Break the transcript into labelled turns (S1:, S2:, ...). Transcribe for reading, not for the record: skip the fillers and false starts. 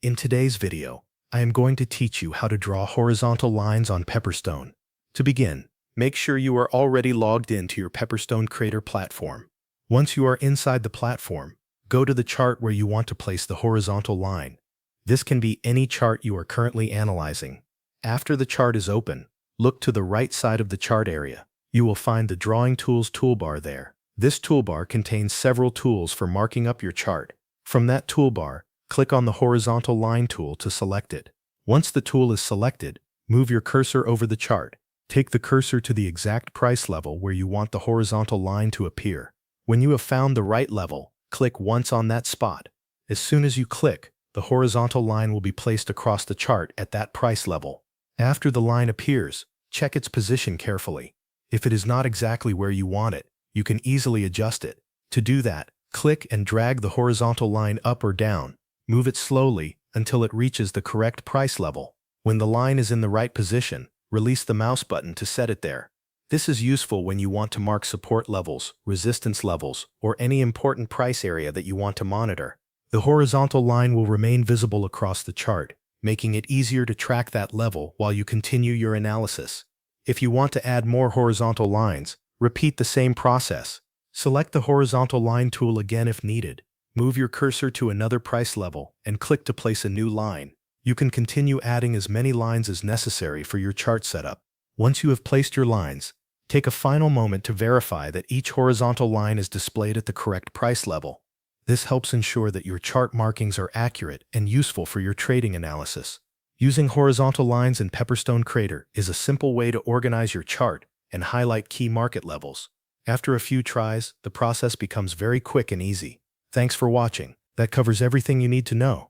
S1: In today's video, I am going to teach you how to draw horizontal lines on Pepperstone. To begin, make sure you are already logged into your Pepperstone Creator platform. Once you are inside the platform, go to the chart where you want to place the horizontal line. This can be any chart you are currently analyzing. After the chart is open, look to the right side of the chart area. You will find the Drawing Tools toolbar there. This toolbar contains several tools for marking up your chart. From that toolbar, click on the horizontal line tool to select it. Once the tool is selected, move your cursor over the chart. Take the cursor to the exact price level where you want the horizontal line to appear. When you have found the right level, click once on that spot. As soon as you click, the horizontal line will be placed across the chart at that price level. After the line appears, check its position carefully. If it is not exactly where you want it, you can easily adjust it. To do that, click and drag the horizontal line up or down. Move it slowly until it reaches the correct price level. When the line is in the right position, release the mouse button to set it there. This is useful when you want to mark support levels, resistance levels, or any important price area that you want to monitor. The horizontal line will remain visible across the chart, making it easier to track that level while you continue your analysis. If you want to add more horizontal lines, repeat the same process. Select the horizontal line tool again if needed. Move your cursor to another price level and click to place a new line. You can continue adding as many lines as necessary for your chart setup. Once you have placed your lines, take a final moment to verify that each horizontal line is displayed at the correct price level. This helps ensure that your chart markings are accurate and useful for your trading analysis. Using horizontal lines in Pepperstone Creator is a simple way to organize your chart and highlight key market levels. After a few tries, the process becomes very quick and easy. Thanks for watching. That covers everything you need to know.